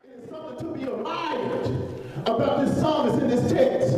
There's something to be admired about this psalmist in this text,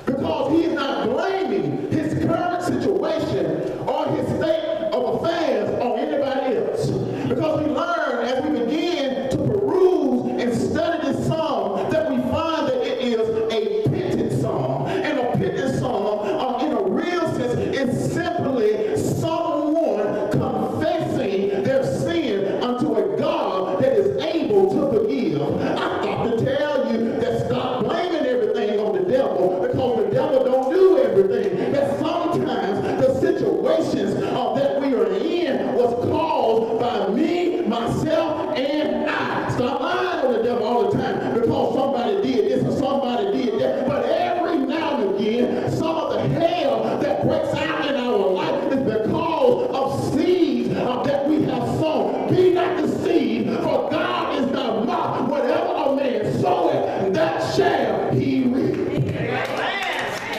because he is not blaming his current situation or his state of affairs on anybody else. Because we learn as we begin to peruse and study this psalm that we find that it is a penitent psalm. And a penitent psalm, in a real sense, is simply someone confessing their sin unto a God that is able to forgive. I got to tell you that stop blaming everything on the devil, because the devil don't do everything. That sometimes the situations that we are in was caused by me, myself, and I. Stop lying on the devil all the time because somebody did this or somebody did that. But every now and again, some of the hell that breaks out in our life is because of seeds that we have sown. Be not deceived, for God is not mocked. Whatever a man soweth, that shall he reap.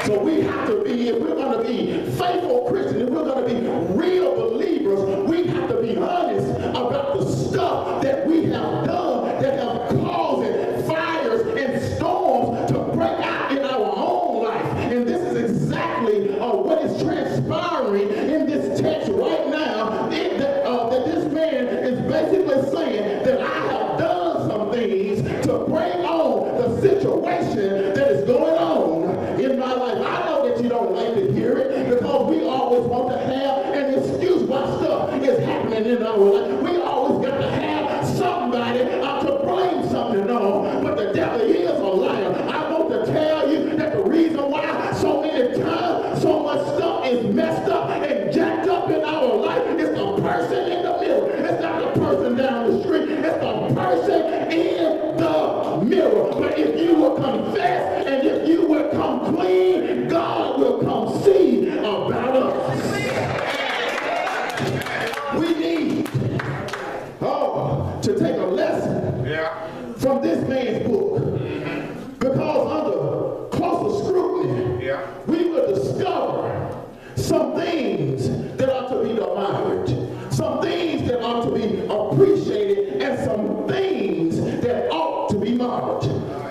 So we have to be, if we're going to be faithful Christians, if we're going to be real believers, we have to be honest about the stuff that we have done that have caused fires and storms to break out in our own life. And this is exactly what is transpiring in this text right now, that this man is basically saying that I have done some things to bring on the situation that is going on in my life. I know that you don't like to hear it, because we always want to have an excuse why stuff is happening in our life. We always got to have somebody to blame something on, but the devil is a liar. I want to tell you that the reason why so many times so much stuff is messed up and jacked up in our life is the person in the middle. It's not the person down the street. It's the person in the mirror. But if you will confess and if you will come clean, God will come see about us. We need to take a lesson from this man's book. Because under closer scrutiny, we will discover some things that are to be admired, some things that are to be appreciated, and some things that ought to be marked.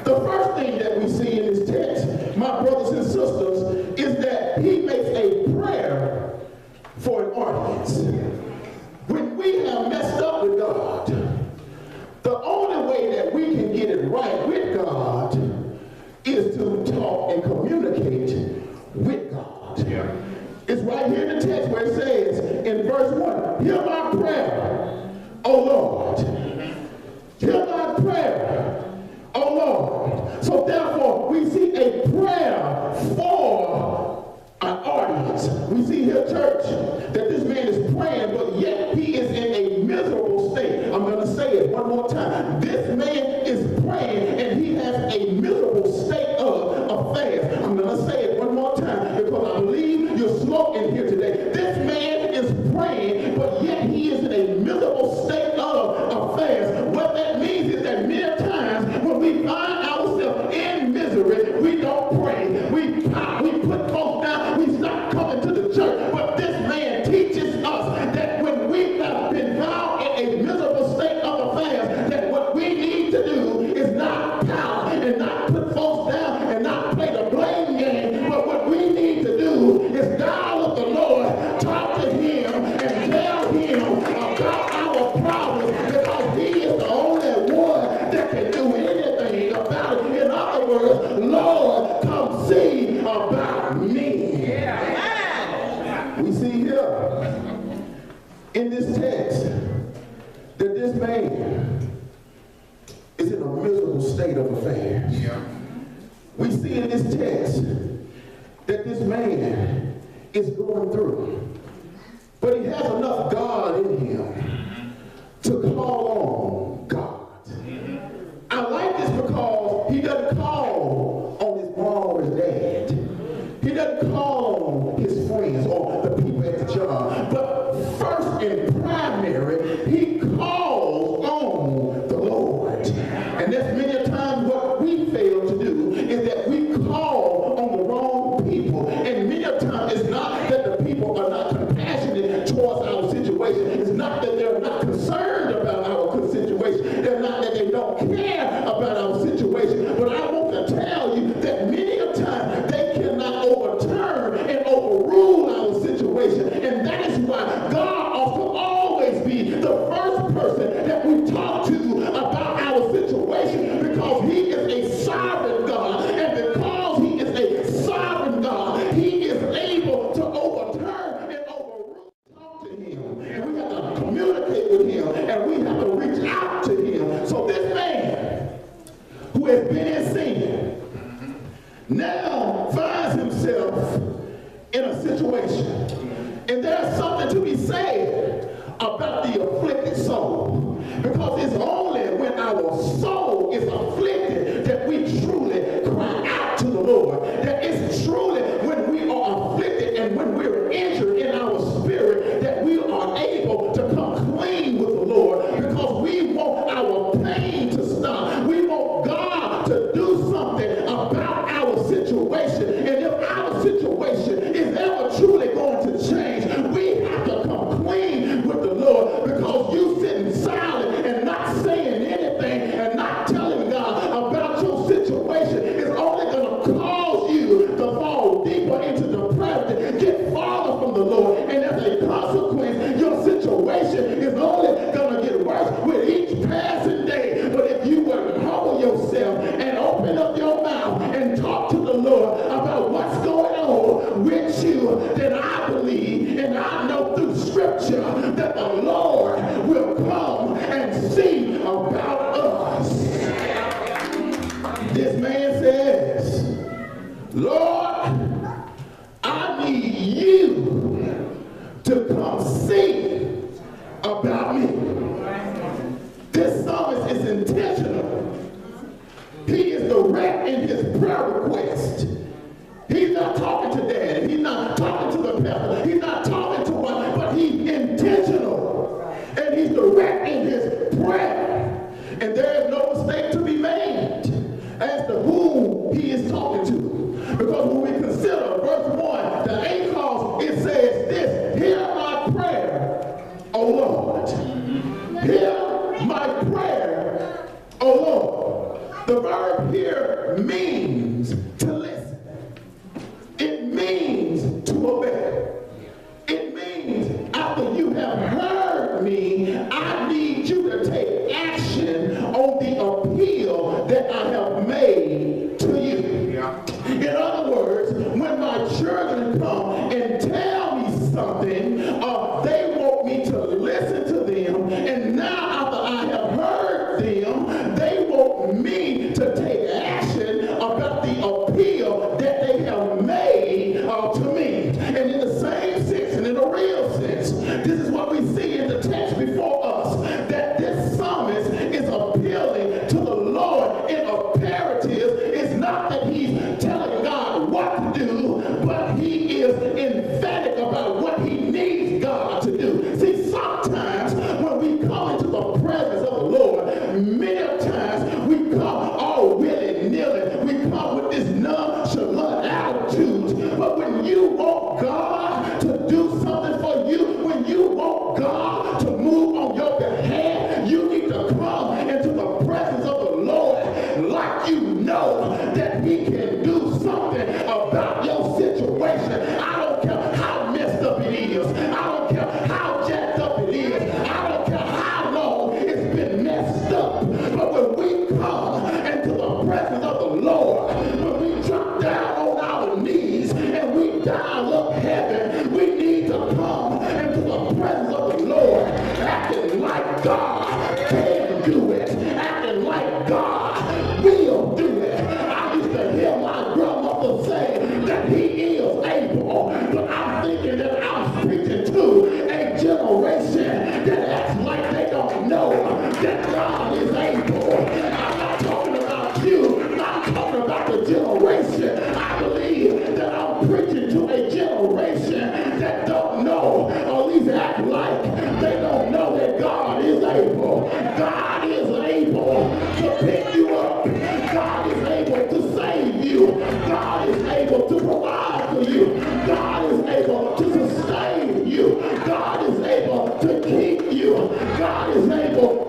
The first thing that we see in this text, my brothers and sisters, is that he makes a prayer for an audience. When we have messed up with God, the only way that we can get it right with God is to talk and communicate with God. It's right here in the text where it says in verse 1, hear my prayer, O Lord. Hear my prayer, O Lord. So therefore, we see a prayer for an audience. We see here, church, that this man is praying, but yet he is in a miserable state. I'm going to say it one more time. This man is praying, and he has a miserable state of affairs. I'm going to say it one more time, because I believe you're slow in here today. This man is praying, but yet he is in a miserable state of affairs. What that means is that many times when we find ourselves in misery, we don't pray. We put folks down. We stop coming to the church. But this man teaches us that when we have been found in a miserable state of affairs, that what we need to do is not pout and not put folks down and not play the blame game. But what we need to do is dial up the Lord, talk to him, and tell him about our problems, because he is the only one that can do anything about it. In other words, Lord, come see about me. We see here in this text that this man is in a miserable state of affairs. We see in this text that this man is going through, but he has enough God in him to call on God. I like this because he doesn't call on his mom or his dad. He doesn't call on his friends or the people at the job. But first and primary, he calls on the Lord. And that's many times what we fail to do, is that we call on the wrong people. And many times it's not that the people are not compassionate towards our situation. It's not that they're not concerned about our situation. They're not that they don't care with him, and we have to reach out to him. So this man who has been in sin now finds himself in a situation. And there's something to be said about the afflicted soul. Because it's only when our soul is afflicted that we truly cry out to the Lord. That it's truly when we are afflicted and when we're injured in our spirit that we are able to come clean with the Lord, because we want our pain to stop. We want God to do something about our situation. And if our situation is ever truly going to change, we have to come clean with the Lord, because you sitting silent and not saying anything and not telling God about your situation is only going to cause you to fall deeper into depression, get farther from the Lord, and as a consequence, your situation is only going to get worse with each passing day. But if you would humble yourself and open up your mouth and talk to the Lord about what's going on with you, then I believe and I know through Scripture that the Lord will come and see about us. This man says, Lord, I need you to come see about me. This psalmist is intentional. He is direct in his prayer request. He's not talking to daddy. He's not talking to the pastor. He's not talking to one, but he's intentional. And he's direct in his prayer. And there is no mistake to be made as to who he is talking to. Because when we consider verse 1, the A clause, it says this: hear my prayer, O Lord. Hear my prayer, O Lord. The verb here means to listen. It means to obey. It means after you have heard me, I need you to take action on the appeal that I have made to you. In other words, when my children come and tell me something, they want me to listen to them. And now after I have heard them, they want me to take action about the appeal that they have made to me. And in the same sense, and in a real sense, this is what we see in the text before us, that this psalmist is appealing to the Lord in imperatives. It's not that he's telling God what to do, but he is emphatic about what he needs God to do. See, sometimes when we come into the presence of the Lord, many times we come all willy-nilly. We come with this nonchalant attitude. But when you want God to do something for you, when you want God to move on your behalf, you need to come into the presence of the Lord like you know that he can do something about your situation. I don't care how messed up it is. I don't care how jacked up it is. I don't care how long it's been messed up. But when we come into the presence of the Lord, when we drop down on our knees and we dial up heaven, we need to come into the presence of the Lord acting like God can do it, acting like God will do it. I used to hear my grandmother say that he is able, but I'm thinking that I'm preaching to a generation that acts like they don't know that God is able. I'm not talking about you. I'm talking about the generation. I believe that I'm preaching to a generation that don't know, or at least act like they don't know that God is able. God is able to pick you up. God is able to save you. God is able to provide for you. God is able to sustain you. God is able to keep you. God is able